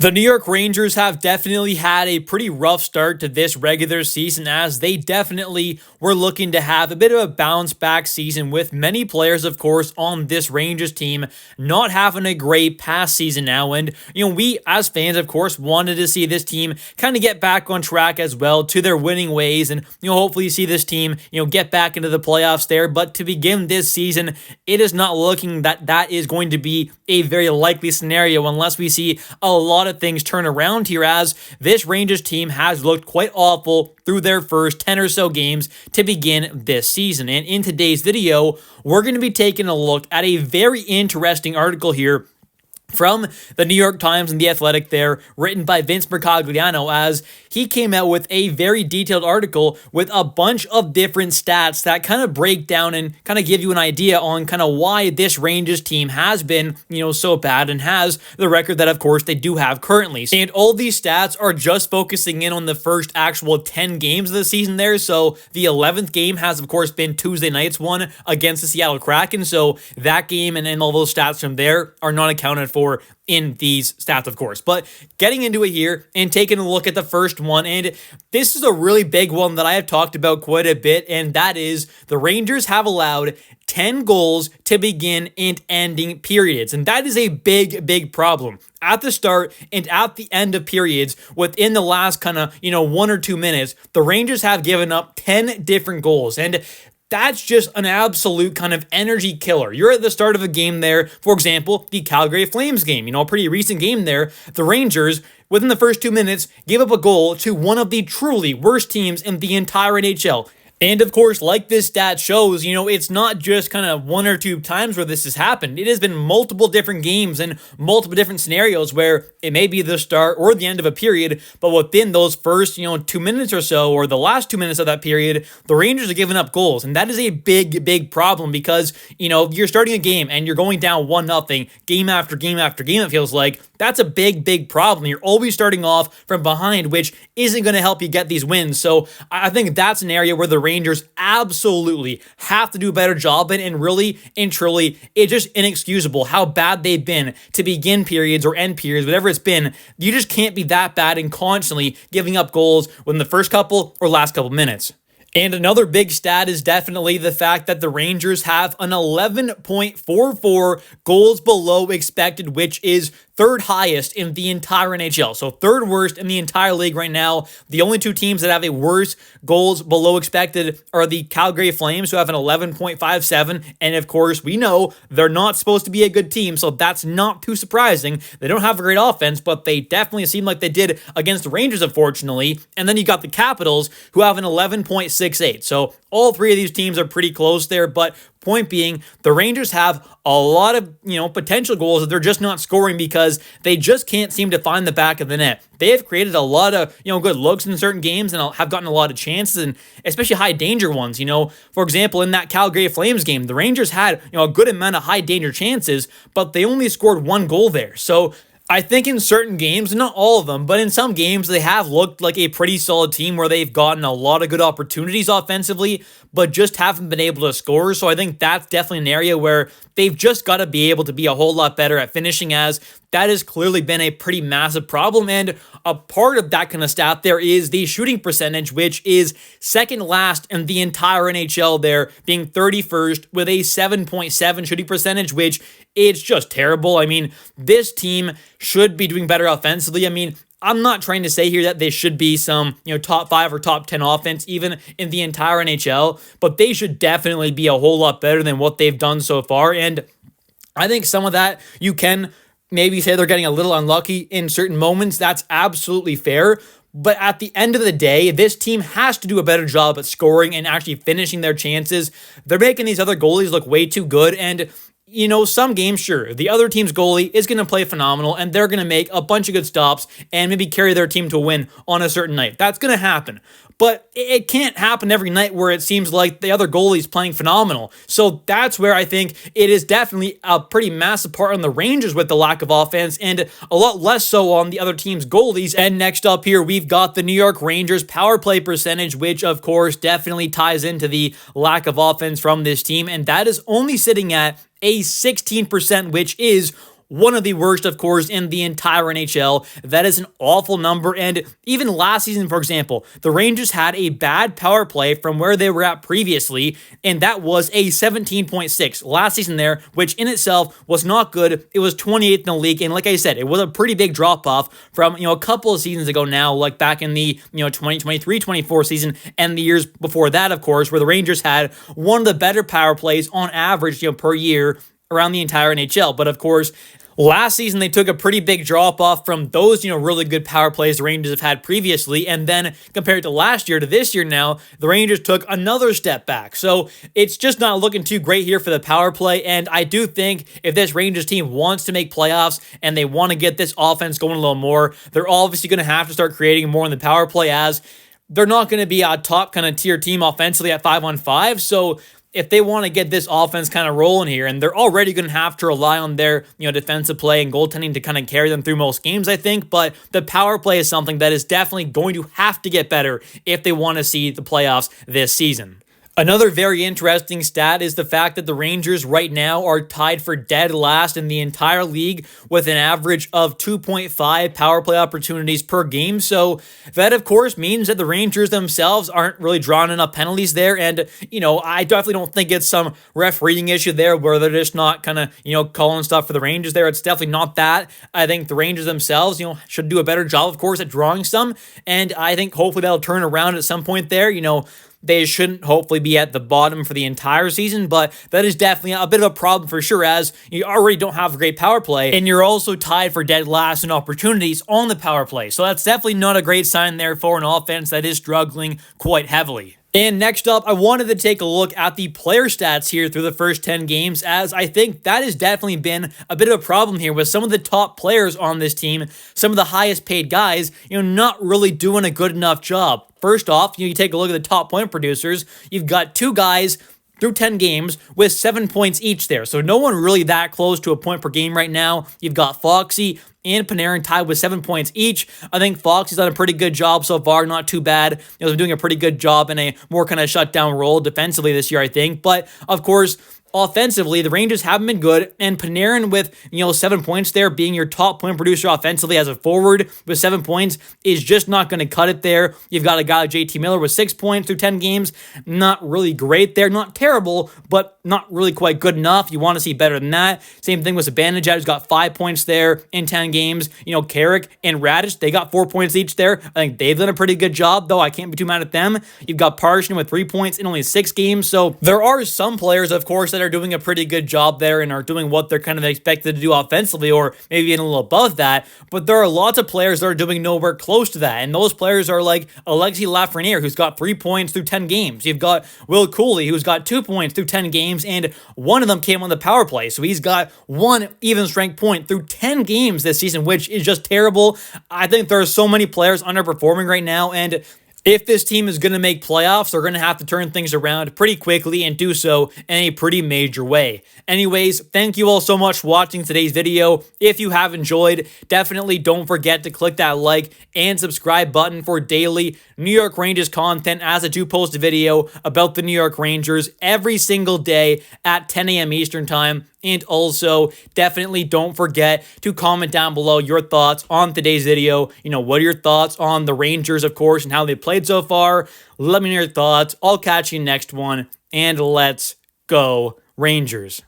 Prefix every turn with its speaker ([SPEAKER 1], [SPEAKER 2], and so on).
[SPEAKER 1] The New York Rangers have definitely had a pretty rough start to this regular season, as they definitely were looking to have a bit of a bounce back season, with many players, of course, on this Rangers team not having a great past season now. And, we as fans, of course, wanted to see this team kind of get back on track as well to their winning ways, and, hopefully see this team, get back into the playoffs there. But to begin this season, it is not looking that is going to be a very likely scenario unless we see a lot of things turn around here, as this Rangers team has looked quite awful through their first 10 or so games to begin this season. And in today's video, we're going to be taking a look at a very interesting article here from the New York Times and The Athletic there, written by Vince Mercogliano, as he came out with a very detailed article with a bunch of different stats that kind of break down and kind of give you an idea on kind of why this Rangers team has been, so bad and has the record that, of course, they do have currently. And all these stats are just focusing in on the first actual 10 games of the season there. So the 11th game has, of course, been Tuesday night's one against the Seattle Kraken. So that game and all those stats from there are not accounted for in these stats, of course. But getting into it here and taking a look at the first one, and this is a really big one that I have talked about quite a bit, and that is the Rangers have allowed 10 goals to begin and ending periods. And that is a big problem. At the start and at the end of periods, within the last kind of, 1 or 2 minutes, the Rangers have given up 10 different goals. And that's just an absolute kind of energy killer. You're at the start of a game there, for example, the Calgary Flames game, a pretty recent game there. The Rangers, within the first 2 minutes, gave up a goal to one of the truly worst teams in the entire NHL. And of course, like this stat shows, it's not just kind of 1 or 2 times where this has happened. It has been multiple different games and multiple different scenarios where it may be the start or the end of a period, but within those first, 2 minutes or so, or the last 2 minutes of that period, the Rangers are giving up goals. And that is a big problem because, you're starting a game and you're going down 1-0 game after game after game, it feels like. That's a big problem. You're always starting off from behind, which isn't going to help you get these wins. So I think that's an area where the Rangers absolutely have to do a better job in, and really and truly, it's just inexcusable how bad they've been to begin periods or end periods, whatever it's been. You just can't be that bad and constantly giving up goals within the first couple or last couple minutes. And another big stat is definitely the fact that the Rangers have an 11.44 goals below expected, which is third highest in the entire NHL. So third worst in the entire league right now. The only 2 teams that have a worse goals below expected are the Calgary Flames, who have an 11.57. And of course, we know they're not supposed to be a good team, so that's not too surprising. They don't have a great offense, but they definitely seem like they did against the Rangers, unfortunately. And then you got the Capitals, who have an 11.68. So all 3 of these teams are pretty close there, but point being, the Rangers have a lot of, potential goals that they're just not scoring because they just can't seem to find the back of the net. They have created a lot of, good looks in certain games and have gotten a lot of chances, and especially high danger ones. For example, in that Calgary Flames game, the Rangers had, a good amount of high danger chances, but they only scored 1 goal there. So I think in certain games, not all of them, but in some games, they have looked like a pretty solid team where they've gotten a lot of good opportunities offensively, but just haven't been able to score. So I think that's definitely an area where they've just got to be able to be a whole lot better at finishing, as that has clearly been a pretty massive problem. And a part of that kind of stat there is the shooting percentage, which is second last in the entire NHL there, being 31st with a 7.7 shooting percentage, which it's just terrible. I mean, this team should be doing better offensively. I mean, I'm not trying to say here that they should be some, top 5 or top 10 offense even in the entire NHL, but they should definitely be a whole lot better than what they've done so far. And I think some of that you can maybe say they're getting a little unlucky in certain moments. That's absolutely fair. But at the end of the day, this team has to do a better job at scoring and actually finishing their chances. They're making these other goalies look way too good. And some games, sure, the other team's goalie is going to play phenomenal and they're going to make a bunch of good stops and maybe carry their team to a win on a certain night. That's going to happen. But it can't happen every night where it seems like the other goalie's playing phenomenal. So that's where I think it is definitely a pretty massive part on the Rangers with the lack of offense, and a lot less so on the other team's goalies. And next up here, we've got the New York Rangers power play percentage, which of course definitely ties into the lack of offense from this team. And that is only sitting at a 16%, which is one of the worst, of course, in the entire NHL. That is an awful number. And even last season, for example, the Rangers had a bad power play from where they were at previously, and that was a 17.6 last season there, which in itself was not good. It was 28th in the league, and like I said, it was a pretty big drop-off from, a couple of seasons ago now, like back in the, 2023-24 season, and the years before that, of course, where the Rangers had one of the better power plays on average, per year around the entire NHL. But of course, last season, they took a pretty big drop-off from those, really good power plays the Rangers have had previously. And then compared to last year to this year now, the Rangers took another step back. So it's just not looking too great here for the power play. And I do think if this Rangers team wants to make playoffs and they want to get this offense going a little more, they're obviously going to have to start creating more in the power play, as they're not going to be a top kind of tier team offensively at 5-on-5. So if they want to get this offense kind of rolling here, and they're already going to have to rely on their, defensive play and goaltending to kind of carry them through most games, I think, but the power play is something that is definitely going to have to get better if they want to see the playoffs this season. Another very interesting stat is the fact that the Rangers right now are tied for dead last in the entire league with an average of 2.5 power play opportunities per game. So that, of course, means that the Rangers themselves aren't really drawing enough penalties there. And, I definitely don't think it's some refereeing issue there where they're just not kind of, calling stuff for the Rangers there. It's definitely not that. I think the Rangers themselves, should do a better job, of course, at drawing some. And I think hopefully that'll turn around at some point there. They shouldn't hopefully be at the bottom for the entire season, but that is definitely a bit of a problem for sure, as you already don't have a great power play, and you're also tied for dead last in opportunities on the power play. So that's definitely not a great sign there for an offense that is struggling quite heavily. And next up, I wanted to take a look at the player stats here through the first 10 games, as I think that has definitely been a bit of a problem here with some of the top players on this team, some of the highest paid guys, not really doing a good enough job. First off, you take a look at the top point producers. You've got two guys through 10 games with 7 points each there. So no one really that close to a point per game right now. You've got Foxy and Panarin tied with 7 points each. I think Foxy's done a pretty good job so far, not too bad. He's doing a pretty good job in a more kind of shutdown role defensively this year, I think. But of course, offensively, the Rangers haven't been good, and Panarin with, 7 points there, being your top point producer offensively as a forward with 7 points, is just not going to cut it there. You've got a guy like JT Miller with 6 points through 10 games. Not really great there. Not terrible, but not really quite good enough. You want to see better than that. Same thing with Zibanejad, who's got 5 points there in 10 games. Carrick and Radish, they got 4 points each there. I think they've done a pretty good job, though. I can't be too mad at them. You've got Parsons with 3 points in only 6 games. So there are some players, of course, that are doing a pretty good job there and are doing what they're kind of expected to do offensively, or maybe even a little above that. But there are lots of players that are doing nowhere close to that. And those players are like Alexis Lafreniere, who's got 3 points through 10 games. You've got Will Cooley, who's got 2 points through 10 games, and one of them came on the power play. So he's got 1 even strength point through 10 games this season, which is just terrible. I think there are so many players underperforming right now, and if this team is going to make playoffs, they're going to have to turn things around pretty quickly and do so in a pretty major way. Anyways, thank you all so much for watching today's video. If you have enjoyed, definitely don't forget to click that like and subscribe button for daily New York Rangers content, as I do post a video about the New York Rangers every single day at 10 a.m. Eastern Time. And also, definitely don't forget to comment down below your thoughts on today's video. What are your thoughts on the Rangers, of course, and how they played so far? Let me know your thoughts. I'll catch you next one, and let's go Rangers.